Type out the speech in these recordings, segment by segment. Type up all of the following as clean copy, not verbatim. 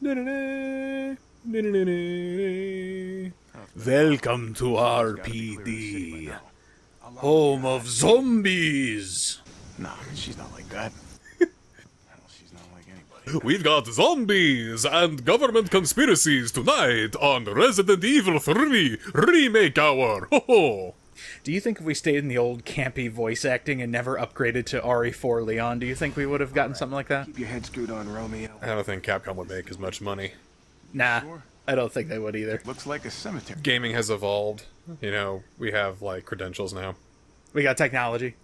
Welcome to RPD, home of zombies. Nah, she's not like that. She's not like anybody. We've got zombies and government conspiracies tonight on Resident Evil 3 Remake Hour. Ho ho! Do you think if we stayed in the old campy voice acting and never upgraded to RE4 Leon, do you think we would have gotten something like that? Keep your head screwed on, Romeo. I don't think Capcom would make as much money. Nah, Sure. I don't think they would either. Looks like a cemetery. Gaming has evolved. You know, we have, like, credentials now. We got technology.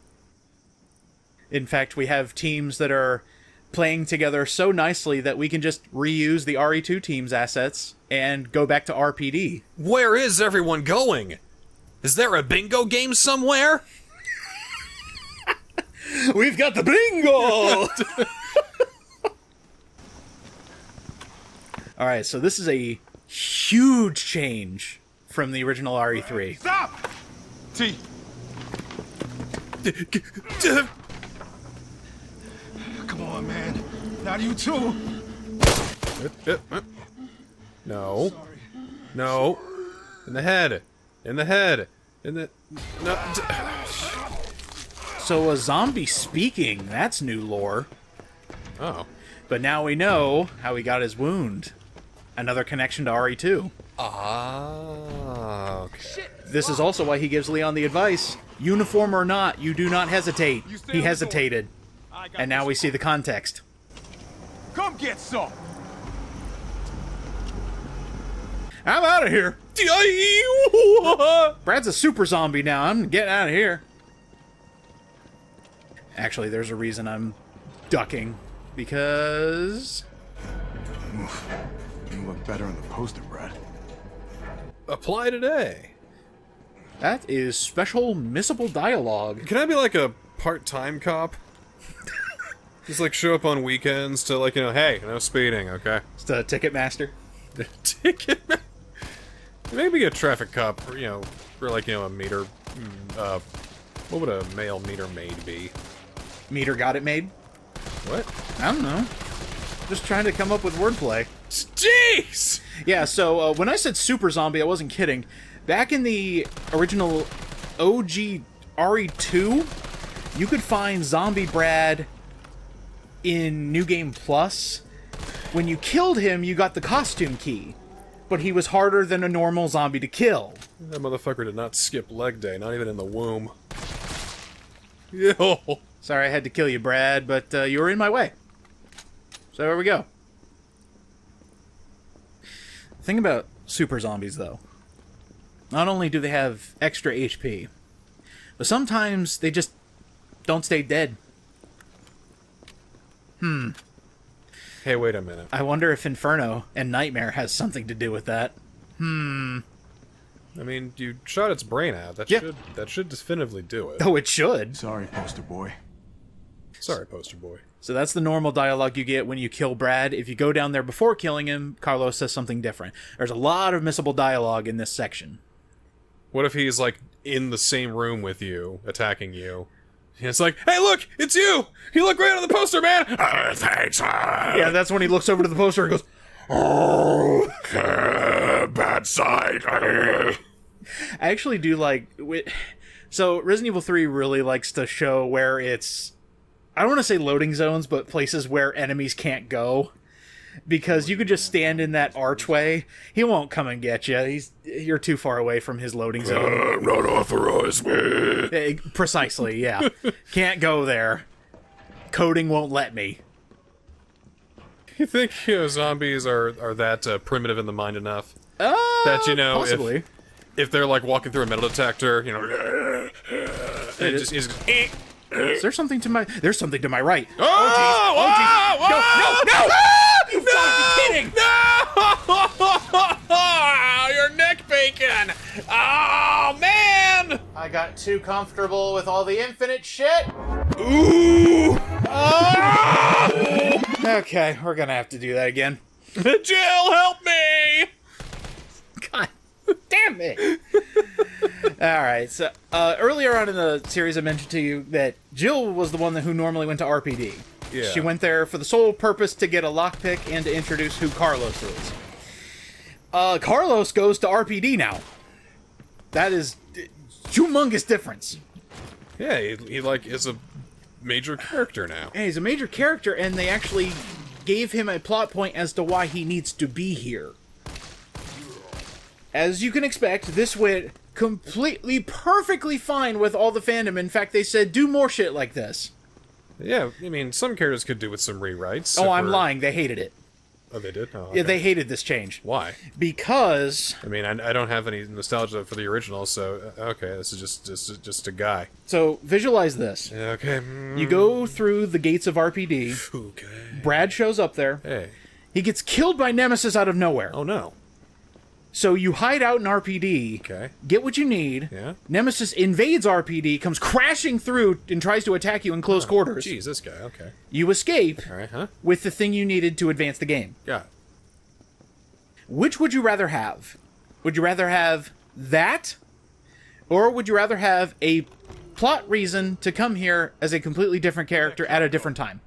In fact, we have teams that are playing together so nicely that we can just reuse the RE2 team's assets and go back to RPD. Where is everyone going? Is there a bingo game somewhere? We've got the bingo! Alright, so this is a huge change from the original RE3. Stop! T. Come on, man. Not you too. No. No. In the head. In the head. In the... No. So a zombie speaking, that's new lore. Oh. But now we know how he got his wound. Another connection to RE2. Ah, okay. This is also why he gives Leon the advice, uniform or not, you do not hesitate. He hesitated. And now we see the context. Come get some. I'm out of here. Brad's a super zombie now. I'm getting out of here. Actually, there's a reason I'm ducking. Because... You look better on the poster, Brad. Apply today. that is special missable dialogue. Can I be like a part-time cop? Just like show up on weekends to like, you know, hey, no speeding, okay? Just a ticket master. Ticket. Maybe a traffic cop, or, you know, for like, you know, a meter. What would a male meter maid be? Meter got it made? What? I don't know. Just trying to come up with wordplay. Jeez! Yeah, so when I said super zombie, I wasn't kidding. Back in the original OG RE2, you could find Zombie Brad in New Game Plus. When you killed him, you got the costume key. But he was harder than a normal zombie to kill. That motherfucker did not skip leg day, not even in the womb. Yo! Sorry I had to kill you, Brad, but you were in my way. So there we go. The thing about super zombies, though, not only do they have extra HP, but sometimes they just don't stay dead. Hey, wait a minute. I wonder if Inferno and Nightmare has something to do with that. I mean, you shot its brain out. That Yeah. should definitively do it. Oh, it should. Sorry, poster boy. Sorry, poster boy. So that's the normal dialogue you get when you kill Brad. If you go down there before killing him, Carlos says something different. There's a lot of missable dialogue in this section. What if he's like in the same room with you, attacking you? And it's like, hey, look, it's you! You look great on the poster, man! Thanks. Yeah, that's when he looks over to the poster and goes, Oh, bad side. I actually do like... So, Resident Evil 3 really likes to show where it's... I don't want to say loading zones, but places where enemies can't go. Because you could just stand in that archway. He won't come and get you. You're too far away from his loading zone. Not authorized me. Precisely, yeah. Can't go there. Coding won't let me. You think, you know, zombies are that primitive in the mind enough? That, you know, possibly. If they're like walking through a metal detector, you know, it just is. Is there something to my... There's something to my right. Oh, jeez. oh, No, no, no! You no! fucking kidding! No! Your neck bacon! Oh, man! I got too comfortable with all the infinite shit. Ooh! Oh! Okay, we're gonna have to do that again. Jill, help me! God damn it! Alright, so earlier on in the series I mentioned to you that Jill was the one who normally went to RPD. Yeah. She went there for the sole purpose to get a lockpick and to introduce who Carlos is. Carlos goes to RPD now. That is humongous difference. Yeah, he like is a major character now. And he's a major character, and they actually gave him a plot point as to why he needs to be here. As you can expect, this went completely, perfectly fine with all the fandom. In fact, they said, do more shit like this. Yeah, I mean, some characters could do with some rewrites. Oh, I'm lying. They hated it. Oh, they did? Oh, okay. Yeah, they hated this change. Why? Because... I mean, I don't have any nostalgia for the original, so... Okay, this is just a guy. So, visualize this. Okay. You go through the gates of RPD. Okay. Brad shows up there. Hey. He gets killed by Nemesis out of nowhere. Oh, no. So you hide out in RPD, Okay. get what you need, Yeah. Nemesis invades RPD, comes crashing through, and tries to attack you in close quarters. Jeez, this guy, okay. You escape Alright, huh? with the thing you needed to advance the game. Yeah. Which would you rather have? Would you rather have that? Or would you rather have a plot reason to come here as a completely different character at a different time?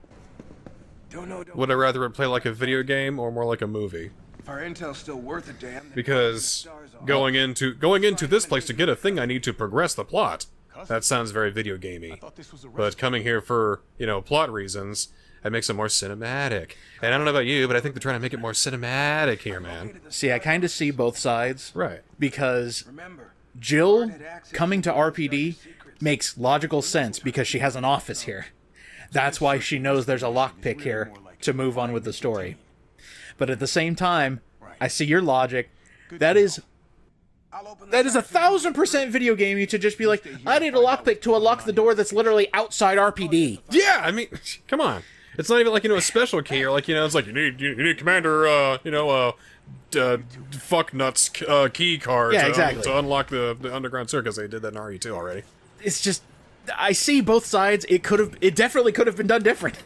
Would I rather it play like a video game or more like a movie? If our intel's still worth a damn, then Because going into this place to get a thing I need to progress the plot. That sounds very video gamey. But coming here for, plot reasons, it makes it more cinematic. And I don't know about you, but I think they're trying to make it more cinematic here, man. See, I kind of see both sides. Right. Because remember, Jill coming to RPD makes logical sense because she has an office here. That's why she knows there's a lockpick here to move on with the story. But at the same time, I see your logic. That is 1,000% video gamey to just be like, I need a lockpick to unlock the door that's literally outside RPD. Yeah, I mean, come on. It's not even like, a special key, or like, it's like, you need Commander, fuck nuts key card Yeah, exactly. to unlock the underground circus. They did that in RE2 already. It's just, I see both sides. It definitely could have been done different.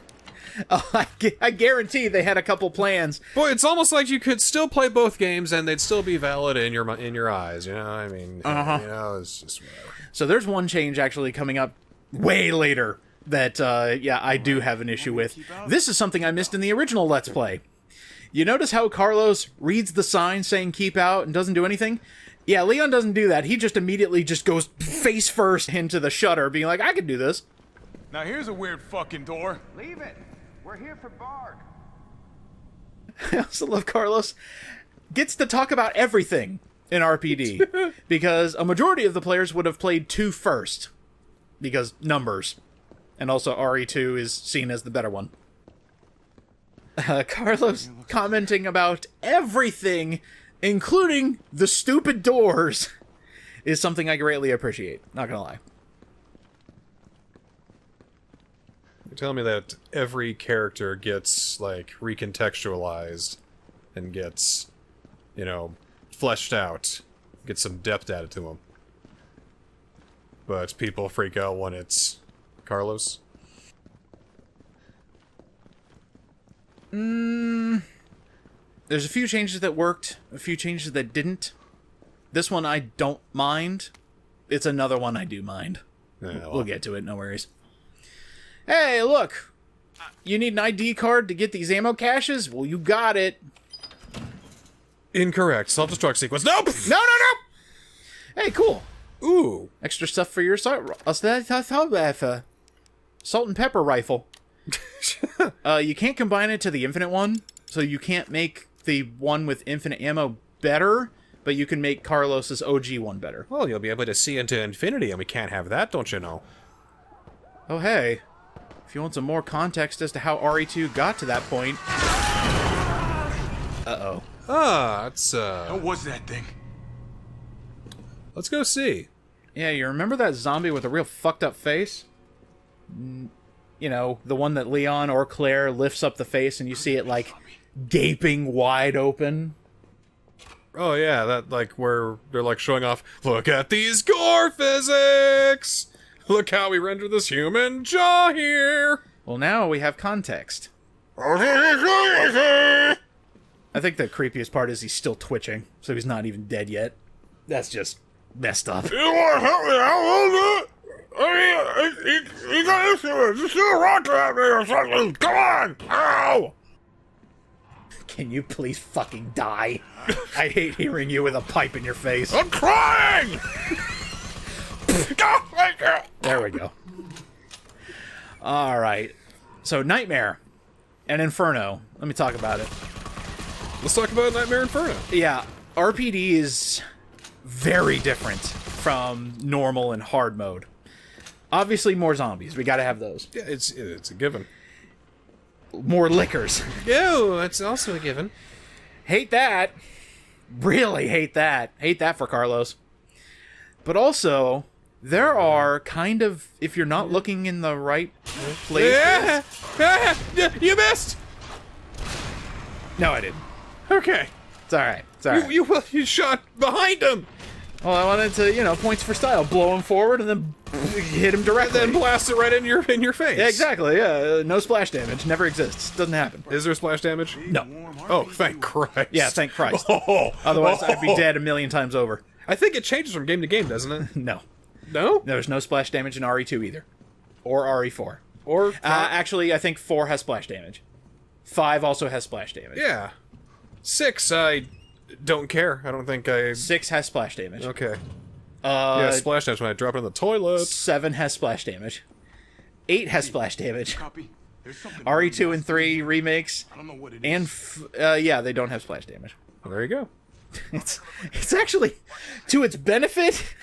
I guarantee they had a couple plans. Boy, it's almost like you could still play both games and they'd still be valid in your eyes. I mean, it's just whatever. So there's one change actually coming up way later that I do have an issue with. This is something I missed in the original Let's Play. You notice how Carlos reads the sign saying keep out and doesn't do anything? Yeah, Leon doesn't do that. He just immediately just goes face first into the shutter, being like, I can do this. Now here's a weird fucking door. leave it. We're here for Barg. I also love Carlos gets to talk about everything in RPD because a majority of the players would have played 2 first because numbers, and also RE2 is seen as the better one. Carlos commenting about everything, including the stupid doors, is something I greatly appreciate. Not gonna lie. You're telling me that every character gets, like, recontextualized and gets, fleshed out, gets some depth added to them. But people freak out when it's Carlos? There's a few changes that worked, a few changes that didn't. This one I don't mind. It's another one I do mind. Yeah, well, We'll get to it, no worries. Hey, look! You need an ID card to get these ammo caches? Well, you got it. incorrect. Self-destruct sequence. Nope! No! Hey, cool. Ooh. Extra stuff for your salt and pepper rifle. You can't combine it to the infinite one, so you can't make the one with infinite ammo better, but you can make Carlos's OG one better. Well, you'll be able to see into infinity, and we can't have that, don't you know? Oh, hey. If you want some more context as to how RE2 got to that point... Uh-oh. Ah, it's, What was that thing? let's go see. Yeah, you remember that zombie with a real fucked up face? The one that Leon or Claire lifts up the face and you see it, like, gaping wide open? Oh, yeah, that, like, where they're, like, showing off, look at these gore physics! Look how we render this human jaw here! Well, now we have context. I think the creepiest part is he's still twitching, so he's not even dead yet. That's just messed up. You want to help me out a little bit? You got this threw a rock at me or something. Come on! Ow! Can you please fucking die? I hate hearing you with a pipe in your face. I'm crying! There we go. Alright. So, Nightmare and Inferno. Let me talk about it. Let's talk about Nightmare Inferno. Yeah, RPD is very different from normal and hard mode. Obviously, more zombies. We gotta have those. Yeah, it's a given. More lickers. Yeah, it's also a given. Hate that. Really hate that. Hate that for Carlos. But also, there are kind of, if you're not looking in the right place. Yeah, you missed. No, I didn't. Okay, It's alright. It's alright. you shot behind him. Well, I wanted to, points for style. Blow him forward and then hit him directly. Then blast it right in your face. Yeah, exactly, yeah. No splash damage. Never exists. Doesn't happen. Is there splash damage? No. Oh, thank Christ. Yeah, thank Christ. Oh, Otherwise, I'd be dead a million times over. I think it changes from game to game, doesn't it? No. No? There's no splash damage in RE2 either. Or RE4. Or Actually, I think 4 has splash damage. 5 also has splash damage. yeah. 6, I don't care. I don't think I... 6 has splash damage. Okay. Yeah, splash damage when I drop it in the toilet. 7 has splash damage. 8 has splash damage. Copy. There's something RE2 and 3 remakes. I don't know what it is. And, yeah, they don't have splash damage. Well, there you go. It's actually to its benefit.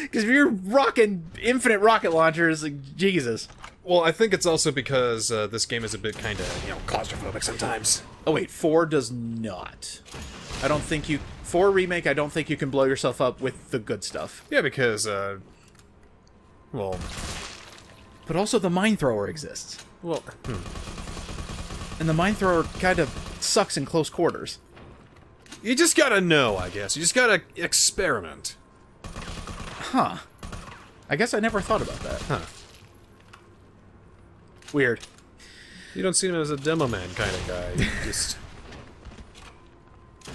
Because if you're rocking infinite rocket launchers, like, Jesus. Well, I think it's also because this game is a bit kind of, claustrophobic sometimes. Oh, wait, 4 does not. I don't think you... 4 Remake, I don't think you can blow yourself up with the good stuff. Yeah, because, well... But also the Mine Thrower exists. Well, And the Mine Thrower kind of sucks in close quarters. you just gotta know, I guess. You just gotta experiment. Huh. I guess I never thought about that. Huh. Weird. You don't see him as a demo man kind of guy. You just... I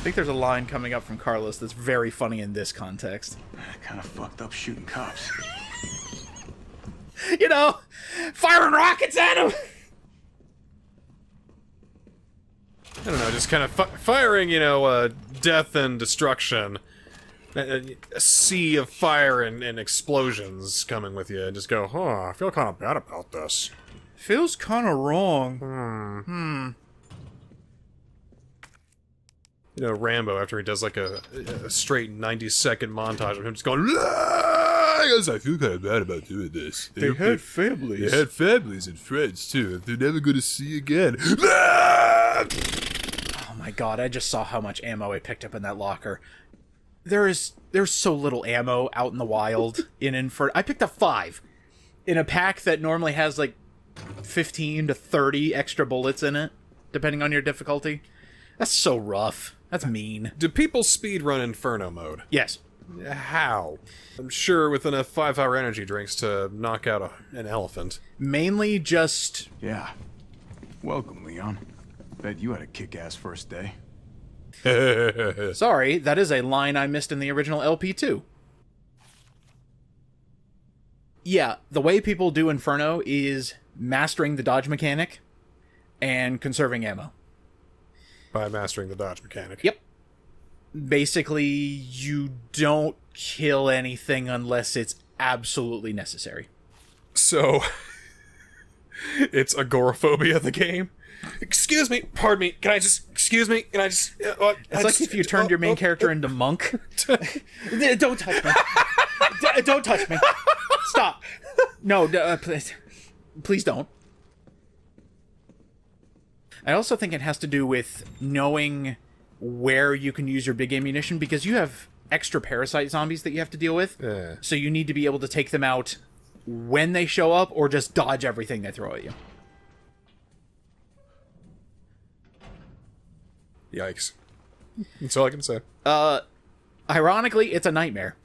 think there's a line coming up from Carlos that's very funny in this context. Kind of fucked up shooting cops. Firing rockets at him! I don't know, just kind of firing, death and destruction. A sea of fire and explosions coming with you, and just go, I feel kind of bad about this. Feels kind of wrong. Rambo, after he does like a straight 90-second montage of him just going, I guess I feel kind of bad about doing this. They had families. They had families and friends, too, they're never going to see again. Oh my god, I just saw how much ammo I picked up in that locker. There's so little ammo out in the wild in Inferno. I picked up 5 in a pack that normally has like 15 to 30 extra bullets in it, depending on your difficulty. That's so rough. That's mean. Do people speedrun Inferno mode? Yes. How? I'm sure with enough 5-hour energy drinks to knock out an elephant. Mainly just... Yeah. Welcome, Leon. Bet you had a kick-ass first day. Sorry, that is a line I missed in the original LP too. Yeah, the way people do Inferno is mastering the dodge mechanic and conserving ammo. By mastering the dodge mechanic. Yep. Basically, you don't kill anything unless it's absolutely necessary. So, it's agoraphobia, the game? Excuse me, pardon me, can I just... It's like if you turned your main character into Monk. Don't touch me. Don't touch me. Stop. No, please don't. I also think it has to do with knowing where you can use your big ammunition, because you have extra parasite zombies that you have to deal with. Yeah. So you need to be able to take them out when they show up, or just dodge everything they throw at you. Yikes. That's all I can say. Ironically, it's a nightmare.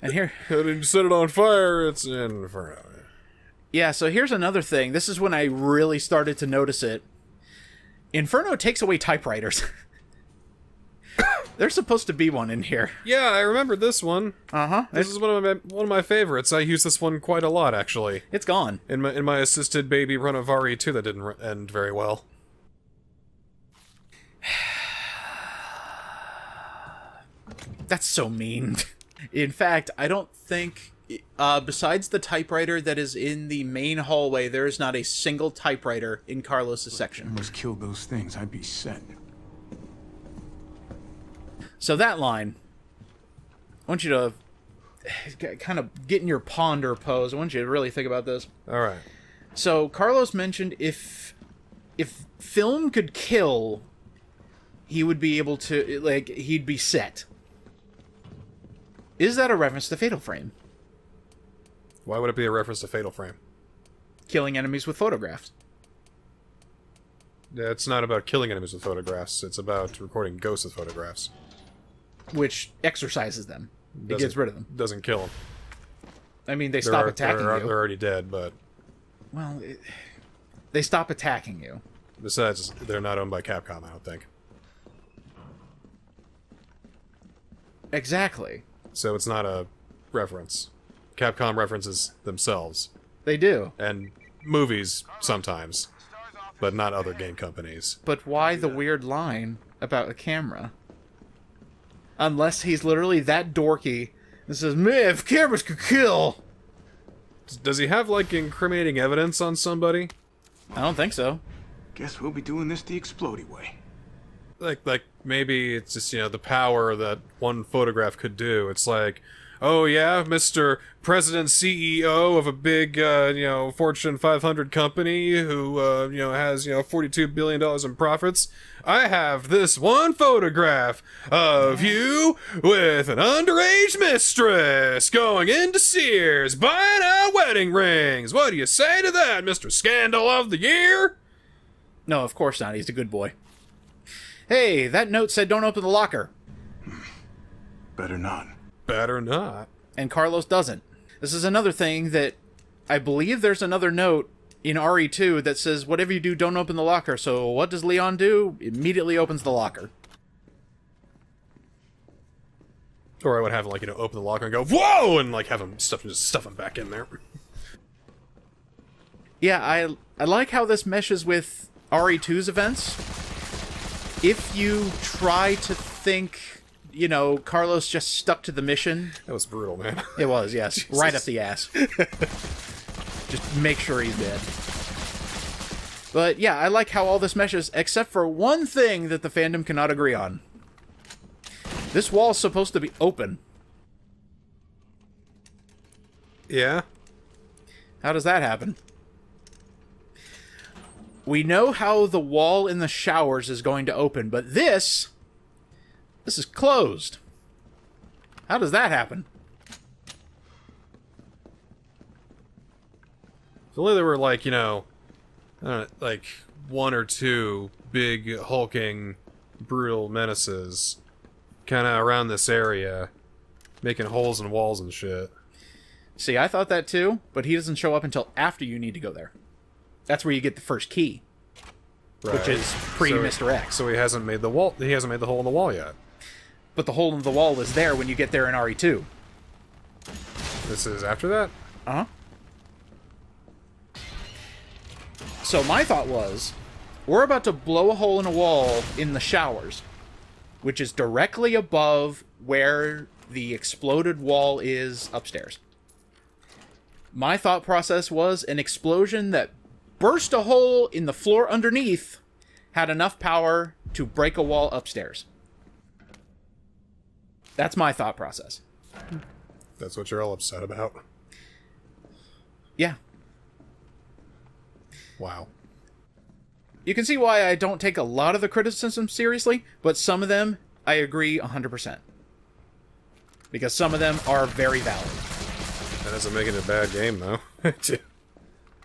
And here... And you set it on fire, it's Inferno. Yeah, so here's another thing. This is when I really started to notice it. Inferno takes away typewriters. There's supposed to be one in here. Yeah, I remember this one. Uh-huh. This is one of my favorites. I use this one quite a lot, actually. It's gone. In my assisted baby run of RE2 that didn't end very well. That's so mean. In fact, I don't think... besides the typewriter that is in the main hallway, there is not a single typewriter in Carlos's section. Almost killed those things. I'd be set. So that line, I want you to kind of get in your ponder pose. I want you to really think about this. All right. So Carlos mentioned if film could kill, he would be able to, like, he'd be set. Is that a reference to Fatal Frame? Why would it be a reference to Fatal Frame? Killing enemies with photographs. Yeah, it's not about killing enemies with photographs. It's about recording ghosts with photographs. Which exorcises them. It gets rid of them. Doesn't kill them. I mean, they stop attacking you. They're already dead, but... Well, they stop attacking you. Besides, they're not owned by Capcom, I don't think. Exactly. So it's not a reference. Capcom references themselves. They do. And movies, sometimes. But not other game companies. But why the weird line about a camera? Unless he's literally that dorky and says, man, if cameras could kill... Does he have, like, incriminating evidence on somebody? I don't think so. Guess we'll be doing this the explodey way. Like maybe it's just, the power that one photograph could do. It's like, oh yeah, Mr. President CEO of a big, Fortune 500 company who, has, $42 billion in profits. I have this one photograph of you with an underage mistress going into Sears, buying out wedding rings. What do you say to that, Mr. Scandal of the Year? No, of course not. He's a good boy. Hey, that note said don't open the locker. Better not. Better not. And Carlos doesn't. This is another thing that I believe there's another note in RE2 that says, whatever you do, don't open the locker. So what does Leon do? Immediately opens the locker. Or I would have him, open the locker and go, whoa! And, have him stuff him back in there. Yeah, I like how this meshes with RE2's events. If you try to think, Carlos just stuck to the mission. That was brutal, man. It was, yes. Right up the ass. Just make sure he's dead. But yeah, I like how all this meshes, except for one thing that the fandom cannot agree on. This wall's supposed to be open. Yeah? How does that happen? We know how the wall in the showers is going to open, but this is closed. How does that happen? If only there were, one or two big, hulking, brutal menaces kind of around this area, making holes in walls and shit. See, I thought that too, but he doesn't show up until after you need to go there. That's where you get the first key. Right. Which is pre-Mr. X. So he hasn't made the wall. He hasn't made the hole in the wall yet. But the hole in the wall is there when you get there in RE2. This is after that? Uh-huh. So my thought was, we're about to blow a hole in a wall in the showers, which is directly above where the exploded wall is upstairs. My thought process was an explosion that burst a hole in the floor underneath had enough power to break a wall upstairs. That's my thought process. That's what you're all upset about. Yeah. Wow. You can see why I don't take a lot of the criticism seriously, but some of them I agree 100%. Because some of them are very valid. That doesn't make it a bad game, though.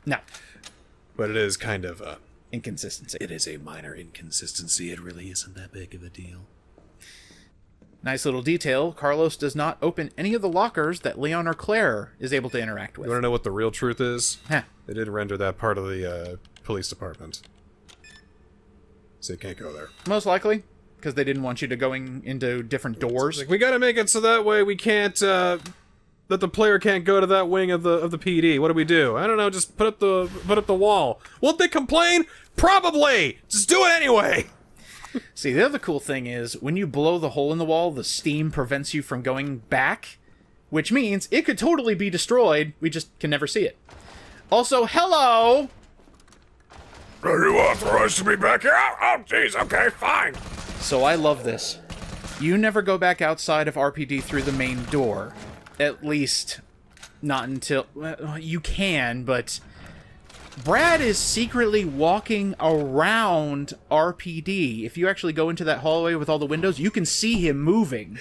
No. But it is kind of a... Inconsistency. It is a minor inconsistency. It really isn't that big of a deal. Nice little detail. Carlos does not open any of the lockers that Leon or Claire is able to interact with. You want to know what the real truth is? Huh. They did render that part of the police department. So you can't go there. Most likely. because they didn't want you to going into different doors. Like, we gotta make it so that way we can't, that the player can't go to that wing of the PD. What do we do? I don't know, just put up the wall. Won't they complain? Probably! Just do it anyway! See, the other cool thing is, when you blow the hole in the wall, the steam prevents you from going back, which means it could totally be destroyed, we just can never see it. Also, hello! Are you authorized to be back here? Oh, jeez, okay, fine. So I love this. You never go back outside of RPD through the main door. At least, not until... Well, you can, but... Brad is secretly walking around RPD. If you actually go into that hallway with all the windows, you can see him moving.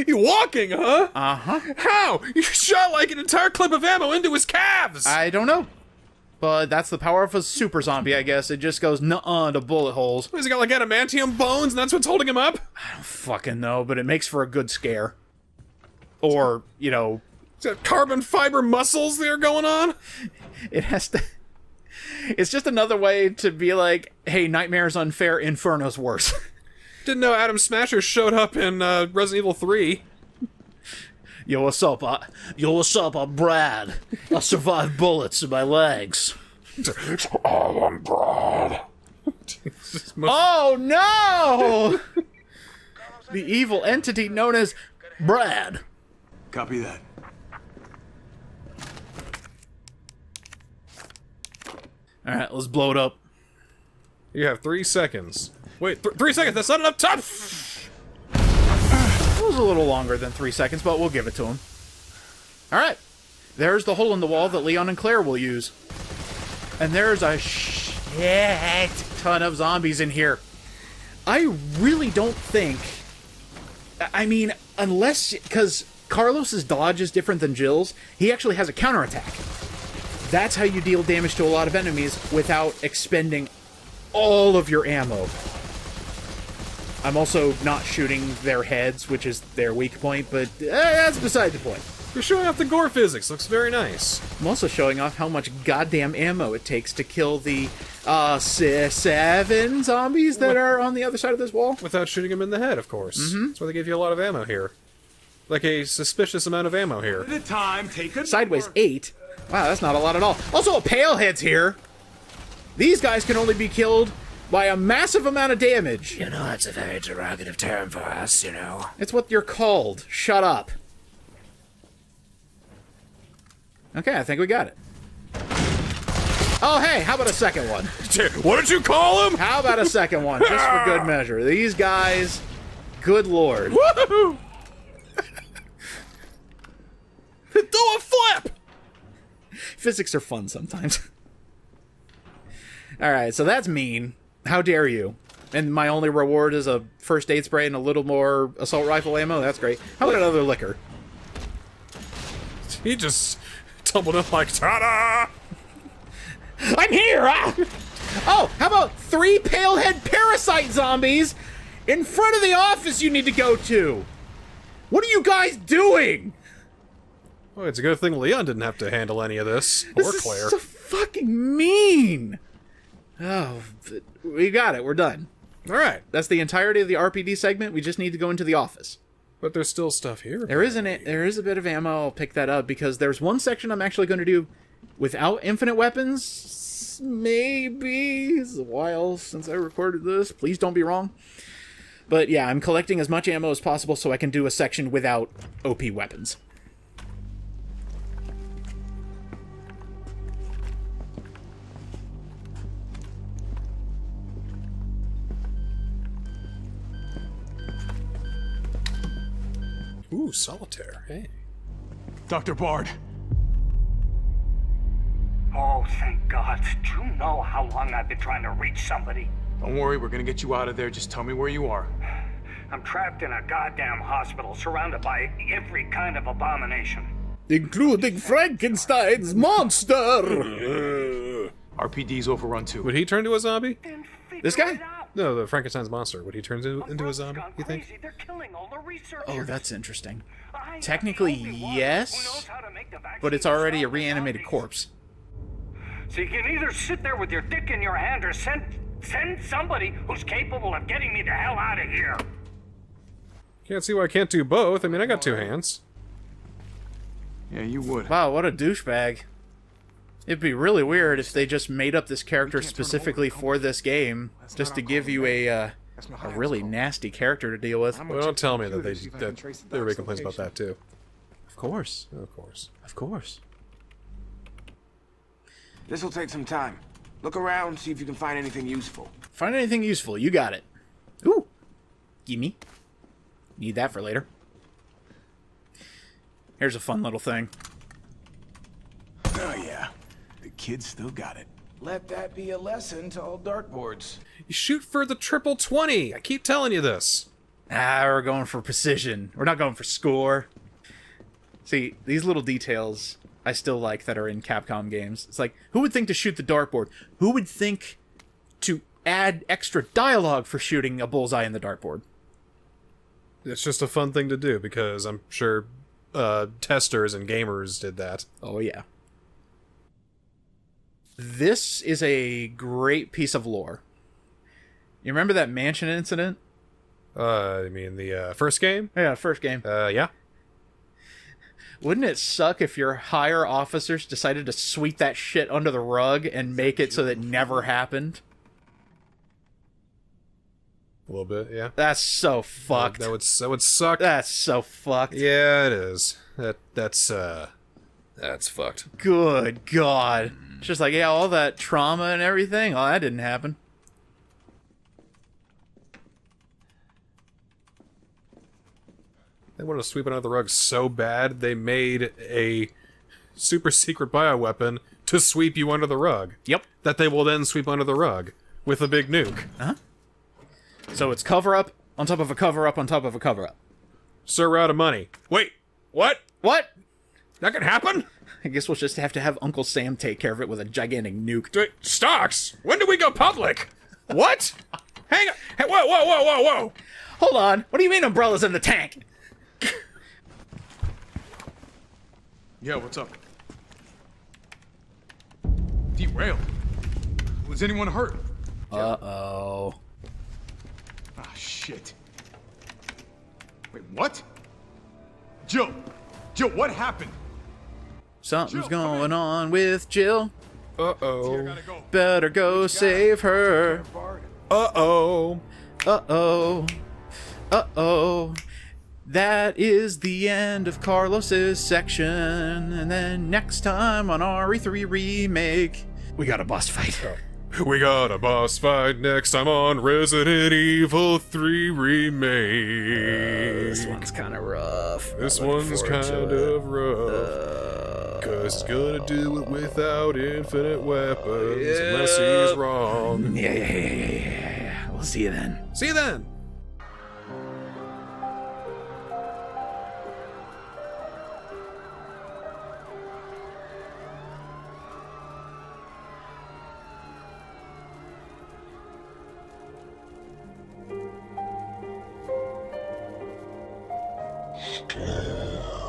You walking, huh? Uh-huh. How? You shot like an entire clip of ammo into his calves! I don't know. But that's the power of a super zombie, I guess. It just goes nuh-uh to bullet holes. Has he got like adamantium bones and that's what's holding him up? I don't fucking know, but it makes for a good scare. Or, you know... He's got carbon fiber muscles that are going on? It has to... It's just another way to be like, hey, Nightmare's unfair, Inferno's worse. Didn't know Adam Smasher showed up in Resident Evil 3. Yo, what's up? I'm Brad. I survived bullets in my legs. Oh, I'm Brad. Oh, no! The evil entity known as Brad. Copy that. Alright, let's blow it up. You have 3 seconds. Wait, 3 seconds, that's not enough time! It was a little longer than 3 seconds, but we'll give it to him. Alright. There's the hole in the wall that Leon and Claire will use. And there's a shit ton of zombies in here. I really don't think... I mean, unless... Because Carlos's dodge is different than Jill's, he actually has a counterattack. That's how you deal damage to a lot of enemies without expending all of your ammo. I'm also not shooting their heads, which is their weak point, but that's beside the point. You're showing off the gore physics. Looks very nice. I'm also showing off how much goddamn ammo it takes to kill the 7 zombies that are on the other side of this wall. Without shooting him in the head, of course. Mm-hmm. That's why they give you a lot of ammo here. Like a suspicious amount of ammo here. The time taken. Sideways 8. Wow, that's not a lot at all. Also, a Palehead's here. These guys can only be killed by a massive amount of damage. You know, that's a very derogative term for us, you know. It's what you're called. Shut up. Okay, I think we got it. Oh, hey, how about a second one? What did you call him? How about a second one, just for good measure? These guys, good lord. Woohoo! Do a flip! Physics are fun sometimes. Alright, so that's mean. How dare you? And my only reward is a first aid spray and a little more assault rifle ammo? That's great. How about another liquor? He just tumbled up like, ta-da! I'm here! Ah! Oh, how about 3 Palehead parasite zombies in front of the office you need to go to? What are you guys doing? Oh, it's a good thing Leon didn't have to handle any of this. Or This Claire. is so fucking mean. Oh, we got it. We're done. Alright. That's the entirety of the RPD segment. We just need to go into the office. But there's still stuff here. There is a bit of ammo. I'll pick that up because there's one section I'm actually going to do without infinite weapons. Maybe. It's a while since I recorded this. Please don't be wrong. But yeah, I'm collecting as much ammo as possible so I can do a section without OP weapons. Ooh, solitaire. Hey. Dr. Bard. Oh, thank God. Do you know how long I've been trying to reach somebody? Don't worry, we're gonna get you out of there. Just tell me where you are. I'm trapped in a goddamn hospital, surrounded by every kind of abomination. Including Frankenstein's monster! RPD's overrun too. Would he turn into a zombie? Then figure This guy? it out. No, the Frankenstein's monster. Would he turn into a World's zombie, gone you think? crazy. They're killing all the researchers. Oh, that's interesting. I am the Technically, only one yes, who knows how to make the but it's vaccine already a stop the reanimated zombies. corpse. So you can either sit there with your dick in your hand or send Send somebody who's capable of getting me the hell out of here. Can't see why I can't do both. I mean, I got 2 hands. Yeah, you would. Wow, what a douchebag. It'd be really weird if they just made up this character specifically for this game, just to give you a really nasty character to deal with. Well, don't tell me that everybody complains about that too. Of course. Of course. Of course. This'll take some time. Look around, see if you can find anything useful. Find anything useful, you got it. Ooh. Gimme. Need that for later. Here's a fun little thing. Oh, yeah. The kid still got it. Let that be a lesson to all dartboards. You shoot for the triple 20. I keep telling you this. We're going for precision. We're not going for score. See, these little details I still like that are in Capcom games. It's like, who would think to shoot the dartboard? Who would think to add extra dialogue for shooting a bullseye in the dartboard? It's just a fun thing to do because I'm sure testers and gamers did that. Oh, yeah. This is a great piece of lore. You remember that mansion incident? I mean, the first game? Yeah, first game. Yeah. Wouldn't it suck if your higher officers decided to sweep that shit under the rug and make it so that it never happened? A little bit, yeah. That's so fucked. That would suck. That's so fucked. Yeah, it is. That's fucked. Good God. It's just like, yeah, all that trauma and everything. Oh, that didn't happen. They wanted to sweep it under the rug so bad, they made a super secret bioweapon to sweep you under the rug. Yep. That they will then sweep under the rug with a big nuke. Uh-huh. So it's cover-up on top of a cover-up on top of a cover-up. Sir, we're out of money. Wait, what? What? That can happen? I guess we'll just have to have Uncle Sam take care of it with a gigantic nuke. Wait, stocks? When do we go public? What? Hang on. Hey, whoa. Hold on. What do you mean umbrellas in the tank? Yeah, what's up? Derailed. Was anyone hurt? Uh-oh. Ah, shit. Wait, what? Jill, what happened? Something's going on with Jill. Uh-oh. Gotta go. Better go save her. Uh-oh. Uh-oh. Uh-oh. That is the end of Carlos's section. And then next time on RE3 Remake, we got a boss fight. We got a boss fight next time on Resident Evil 3 Remake. This one's kind of rough. This one's kind of rough. Cause he's gonna do it without infinite weapons unless he's wrong. Yeah. We'll see you then. See you then! Still